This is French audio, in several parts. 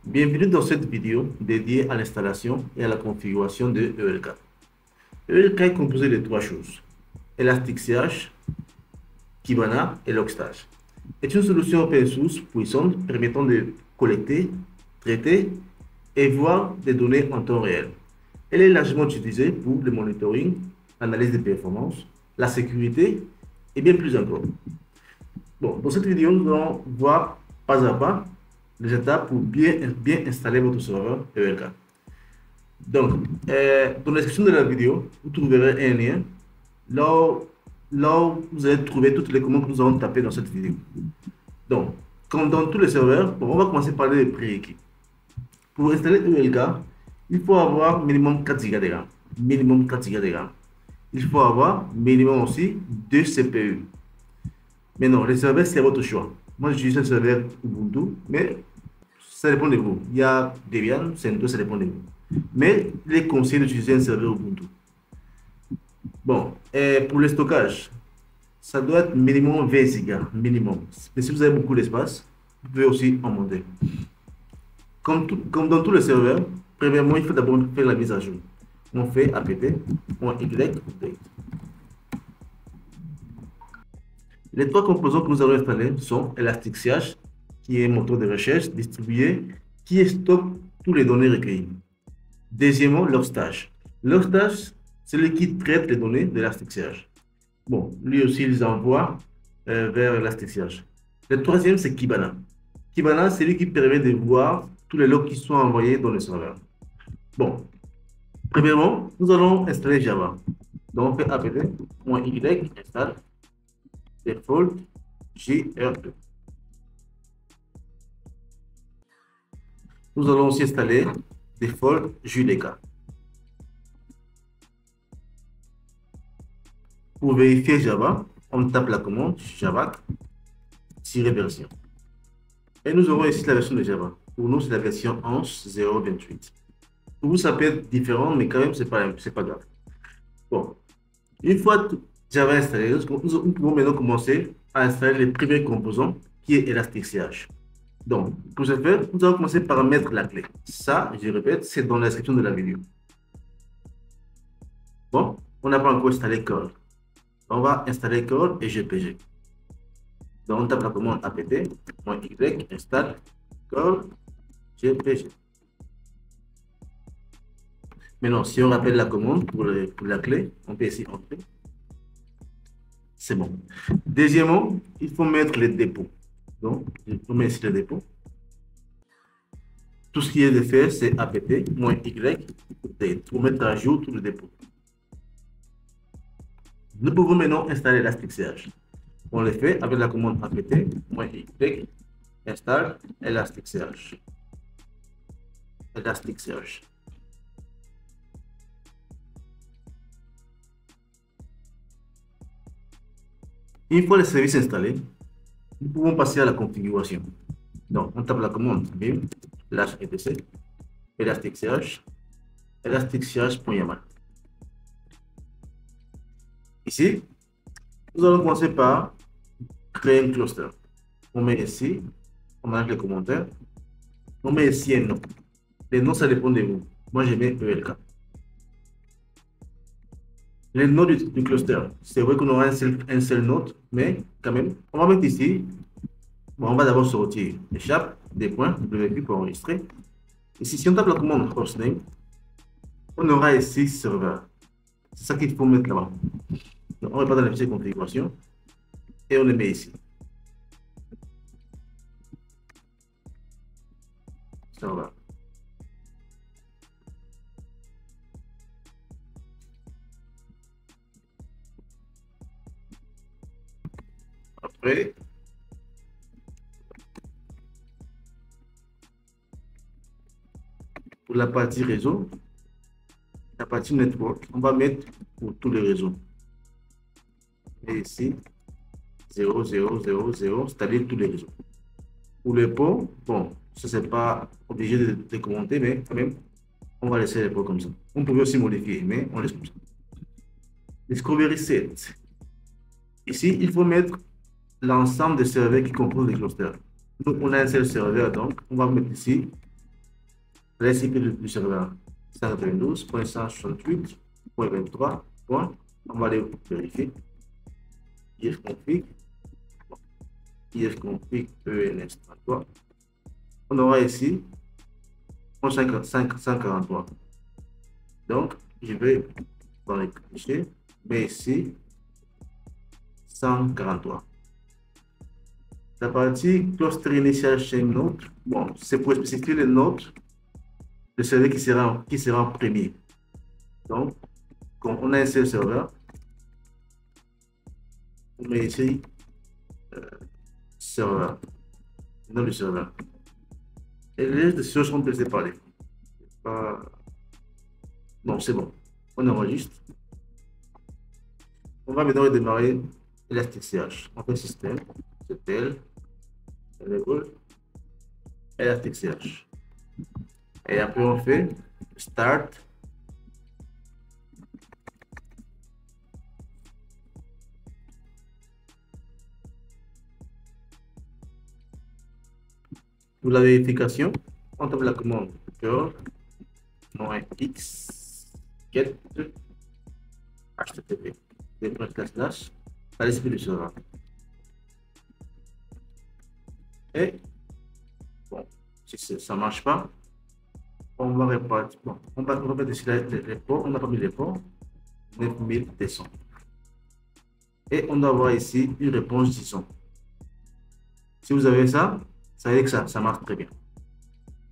Bienvenue dans cette vidéo dédiée à l'installation et à la configuration de ELK. ELK est composé de trois choses: Elasticsearch, Kibana et Logstash. C'est une solution open source puissante permettant de collecter, traiter et voir des données en temps réel. Elle est largement utilisée pour le monitoring, l'analyse des performances, la sécurité et bien plus encore. Bon, dans cette vidéo, nous allons voir pas à pas les étapes pour bien installer votre serveur ELK. Donc, dans la description de la vidéo, vous trouverez un lien là où vous allez trouver toutes les commandes que nous allons taper dans cette vidéo. Donc, comme dans tous les serveurs, bon, on va commencer par les prérequis. Pour installer ELK, il faut avoir minimum 4 Go de RAM. Minimum 4 Go de RAM. Il faut avoir minimum aussi 2 CPU. Mais non, les serveurs, c'est votre choix. Moi, j'utilise un serveur Ubuntu, mais ça dépend de vous. Il y a Debian, CentOS, ça dépend de vous. Mais il est conseillé d'utiliser un serveur Ubuntu. Bon, et pour le stockage, ça doit être minimum 20 Go, minimum. Mais si vous avez beaucoup d'espace, vous pouvez aussi en monter. Comme dans tous les serveurs, premièrement, il faut d'abord faire la mise à jour. On fait apt-y update. Les trois composants que nous allons installer sont Elasticsearch, qui est un moteur de recherche distribué, qui stocke toutes les données recueillies. Deuxièmement, Logstash. Logstash, c'est lui qui traite les données d'Elasticsearch. Bon, lui aussi, il les envoie vers Elasticsearch. Le troisième, c'est Kibana. Kibana, c'est lui qui permet de voir tous les logs qui sont envoyés dans le serveur. Bon, premièrement, nous allons installer Java. Donc, on fait apt-y install default JR2. Nous allons aussi installer default JDK. Pour vérifier Java, on tape la commande java-version. Et nous aurons ici la version de Java. Pour nous, c'est la version 11.0.28. Pour vous, ça peut être différent, mais quand même, c'est pas grave. Bon, une fois Java installé, nous pouvons maintenant commencer à installer le premier composant qui est Elasticsearch. Donc, pour ce faire, nous allons commencer par mettre la clé. Ça, je répète, c'est dans la description de la vidéo. Bon, on n'a pas encore installé curl. On va installer curl et GPG. Donc, on tape la commande apt-y install curl GPG. Maintenant, si on rappelle la commande pour la clé, on peut ici entrer. C'est bon. Deuxièmement, il faut mettre les dépôts. Donc, on met ici le dépôt. Tout ce qui est de faire, c'est apt-y update pour mettre à jour tout le dépôt. Nous pouvons maintenant installer Elasticsearch. On le fait avec la commande apt-y install Elasticsearch. Une fois le service installé, nous pouvons passer à la configuration. Donc, on tape la commande vim -etc elasticsearch.yaml. Ici, nous allons commencer par créer un cluster. On met ici, on marque les commentaires, on met ici un nom. Les noms, ça dépend de vous. Moi, je mets ELK. Les noms du cluster, c'est vrai qu'on aura un seul node, mais quand même, on va mettre ici. Bon, on va d'abord sortir échappe des points WQ pour enregistrer. Ici, si on tape la commande hostname, on aura ici serveur. C'est ça qu'il faut mettre là-bas. On repart dans la fichier configuration et on le met ici. Serveur. Après, pour la partie réseau, la partie network, on va mettre pour tous les réseaux. Et ici, 0, 0, 0, 0, c'est-à-dire tous les réseaux. Pour les pots, bon, ça c'est pas obligé de commenter, mais quand même, on va laisser les pots comme ça. On peut aussi modifier, mais on laisse comme ça. Discovery set. Ici, il faut mettre l'ensemble des serveurs qui composent les clusters. Nous, on a un seul serveur, donc on va mettre ici l'adresse IP du serveur 192.168.23. On va aller vérifier. ifconfig, ifconfig ENS33. On aura ici 143. Donc, je vais dans les clichés, mais ici 143. La partie cluster initial chain node, bon, c'est pour spécifier le node de celui qui sera en premier. Donc, quand on a un seul serveur, on met ici serveur, le nom du serveur. Et les listes de choses sont séparées. Non, c'est bon. On enregistre. On va maintenant démarrer Elasticsearch. On fait système, ctl, enable, Elasticsearch. Et après, on fait start. Pour la vérification, on tape la commande curl -x get http à l'esprit du serveur. Et bon, si ça ne marche pas, on va répartir. Bon, on va remettre ici les ports. On n'a pas mis les ports. 9200. Et on doit avoir ici une réponse disons. Si vous avez ça, ça veut dire que ça marche très bien.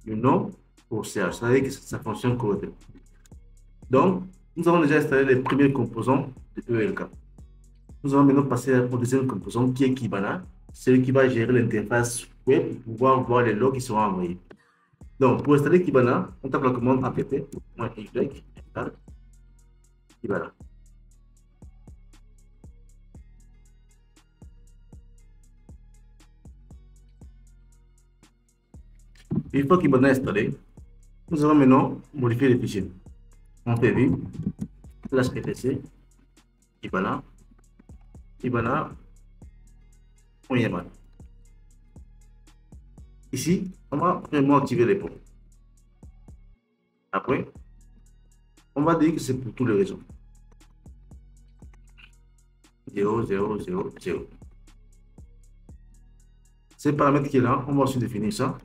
Le nom pour CH, ça veut dire que ça fonctionne correctement. Donc, nous avons déjà installé les premiers composants de ELK. Nous allons maintenant passer au deuxième composant qui est Kibana, celui qui va gérer l'interface web pour pouvoir voir les logs qui seront envoyés. Donc, pour installer Kibana, on tape la commande apt -y install Kibana. Une fois Kibana est installé, nous allons maintenant modifier les fichiers. On fait vue, slash etc, Kibana, YAML. Ici, on va vraiment activer les ports. Après, on va dire que c'est pour tous les réseaux. 0, 0, 0, 0. Ces paramètres qui est là, on va aussi définir ça.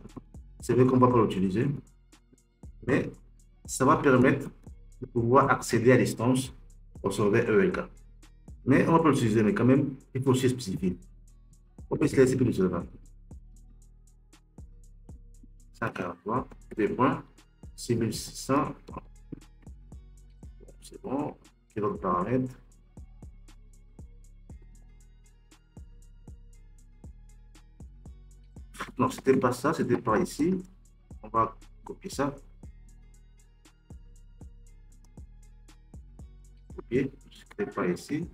C'est vrai qu'on ne va pas l'utiliser, mais ça va permettre de pouvoir accéder à distance au serveur ELK. Mais on va pas l'utiliser, mais quand même, il faut aussi spécifier. On peut se laisser plus de serveur. 143, 2.6600. C'est bon. Quel autre paramètre? Non, c'était pas ça, c'était par ici. On va copier ça. Copier, c'était pas ici.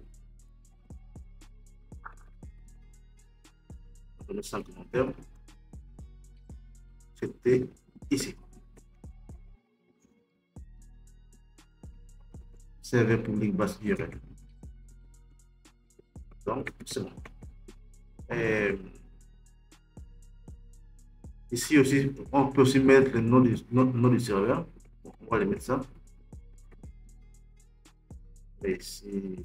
On va mettre ça en commentaire. C'était ici. Serveur public base URL. Donc, c'est bon. Ici aussi, on peut aussi mettre le nom du serveur. Bon, on va aller mettre ça. Et ici,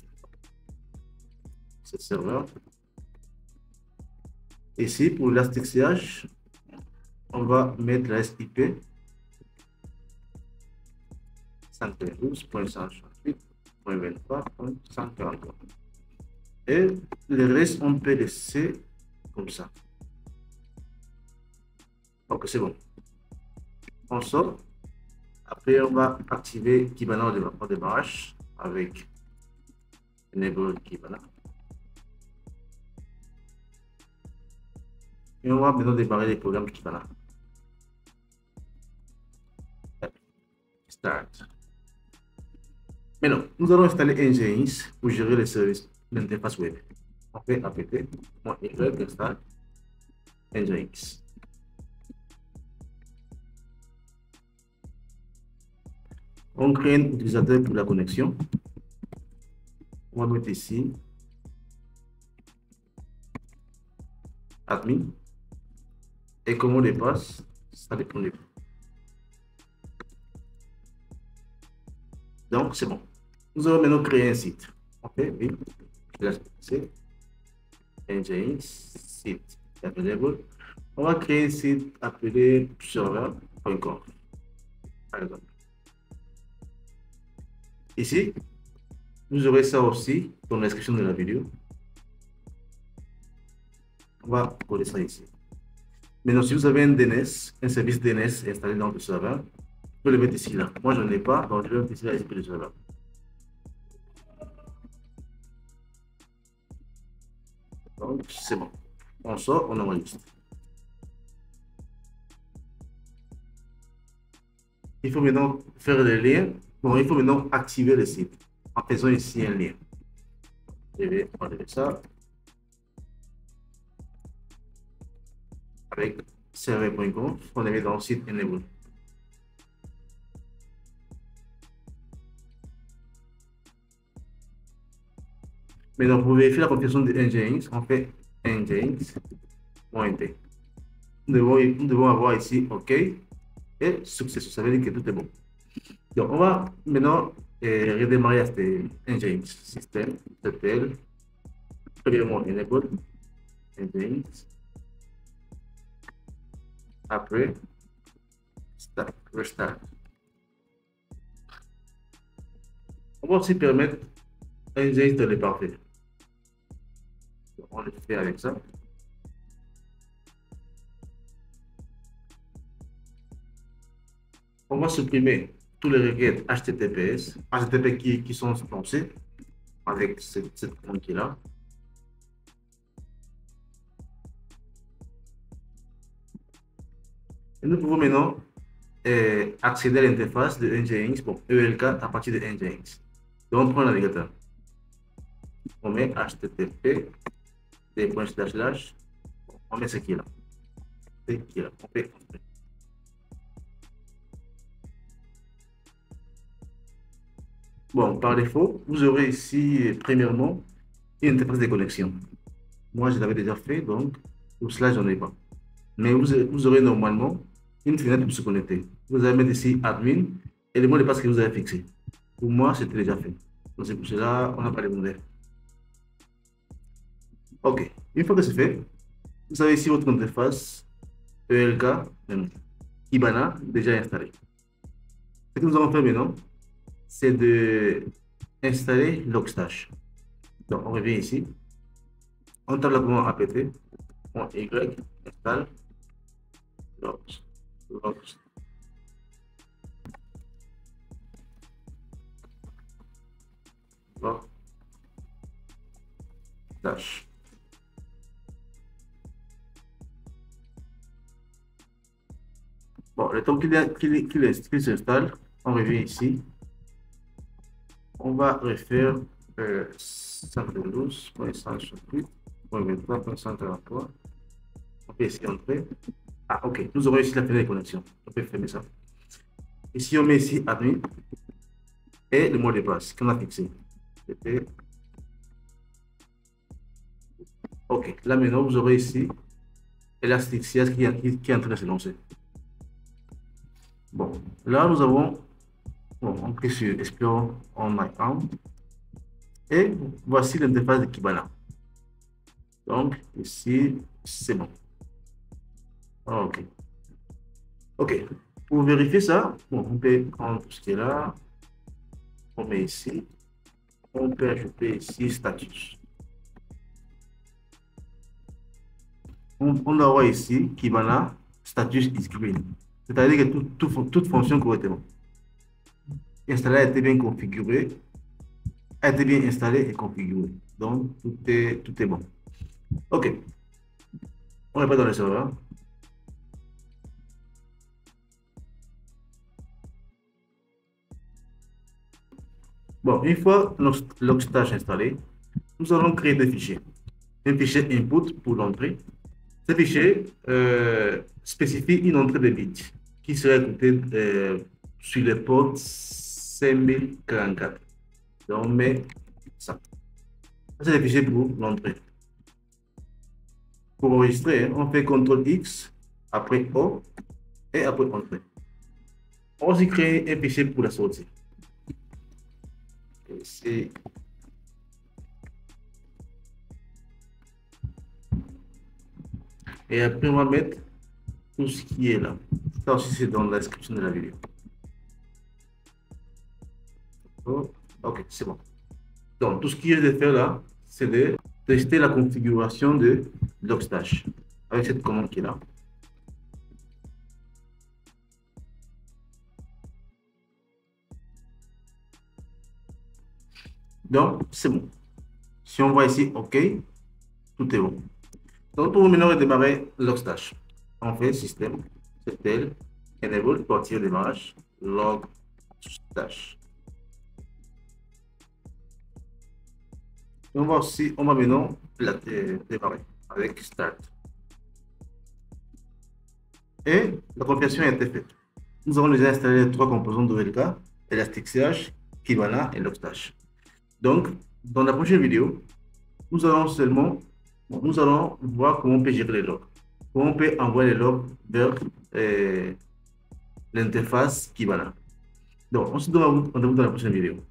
c'est le serveur. Ici, pour l'Elasticsearch, on va mettre la SIP 112.168.23.143. Et le reste, on peut laisser comme ça. Ok, c'est bon. On sort. Après, on va activer Kibana au démarrage avec Enable Kibana. Et on va maintenant démarrer les programmes Kibana. Start. Maintenant, nous allons installer Nginx pour gérer les services de l'interface web. On fait apt-y install Nginx. On crée un utilisateur pour la connexion. On va mettre ici admin. Et comme mot de passe, ça dépend de vous. Donc, c'est bon. Nous allons maintenant créer un site. OK, oui. Là, c'est Nginx site available. On va créer un site appelé serveur.com, par exemple. Ici, vous aurez ça aussi dans la description de la vidéo. On va coller ça ici. Maintenant, si vous avez un DNS, un service DNS installé dans le serveur, vous pouvez le mettre ici, là. Moi, je n'en ai pas, donc je vais le mettre ici, là, ici, pour le serveur. Donc, c'est bon. On sort, on enregistre. Il faut maintenant faire les liens. Bon, il faut maintenant activer le site en faisant ici un lien. Je vais enlever ça avec serveur.com. On le met dans le site Enable. Maintenant, pour vérifier la configuration de Nginx, on fait nginx.int. Nous devons avoir ici OK et succès. Ça veut dire que tout est bon. Donc, on va maintenant redémarrer ce Nginx système. CTL. Premièrement, Enable. Nginx. Après, restart. On va aussi permettre Nginx de le parfait. On le fait avec ça. On va supprimer tous les requêtes HTTP qui sont lancées avec cette conquête-là. Et nous pouvons maintenant accéder à l'interface de Nginx, bon, ELK à partir de Nginx. Donc, on prend le navigateur. On met HTTP, on met ce qui est là. On fait entrer. Bon, par défaut, vous aurez ici, premièrement, une interface de connexion. Moi, je l'avais déjà fait, donc pour cela, je n'en ai pas. Mais vous aurez normalement une fenêtre pour se connecter. Vous allez mettre ici admin et le mot de passe que vous avez fixé. Pour moi, c'était déjà fait. Donc, c'est pour cela, on n'a pas demandé. OK. Une fois que c'est fait, vous avez ici votre interface ELK, Kibana, déjà installé. Ce que nous allons faire maintenant, c'est de installer Logstash. Donc, on revient ici. On tape la commande apt, y, installe, Logstash. Bon, le temps qu'il s'installe, on revient ici. On va refaire 112.168.23.133. On peut ici entrer. Ah, OK. Nous aurons ici la fenêtre de connexion. On peut fermer ça. Ici, on met ici admin et le mot de passe qu'on a fixé. C'était OK. Là, maintenant, vous aurez ici Elasticsearch qui est en train de se lancer. Bon, là, nous avons, bon, on clique sur Explore on my arm et voici l'interface de Kibana. Donc, ici, c'est bon. OK. OK. Pour vérifier ça, bon, on peut prendre tout ce qui est là. On met ici. On peut ajouter ici status. On doit voir ici Kibana status is green. C'est-à-dire que toute fonction correctement. Installé a été bien configuré, a été bien installé et configuré. Donc, tout est bon. OK. On n'est pas dans le serveur. Bon, une fois notre Logstash installé, nous allons créer des fichiers. Un fichier input pour l'entrée. Ce fichier spécifie une entrée de bits qui sera écoutée sur les ports 5044. Donc, on met ça. C'est le fichier pour l'entrée. Pour enregistrer, on fait CTRL X, après O, et après entrée. On va aussi créer un fichier pour la sortie. ici. Et après, on va mettre tout ce qui est là. Ça aussi, c'est dans la description de la vidéo. Oh, ok, c'est bon. Donc, tout ce qui est de faire là, c'est de tester la configuration de Logstash avec cette commande qui est là. Donc, c'est bon. Si on voit ici, OK, tout est bon. Donc, pour maintenant redémarrer Logstash, on fait système, ctl, enable, partir démarrage, Logstash. Et on va aussi, on va maintenant démarrer avec start. Et la configuration a été faite. Nous avons déjà installé les trois composants d'OLK, Elasticsearch, Kibana et Logstash. Donc, dans la prochaine vidéo, nous allons voir comment on peut gérer les logs. Comment on peut envoyer les logs vers l'interface Kibana. Donc, on se donne rendez-vous dans la prochaine vidéo.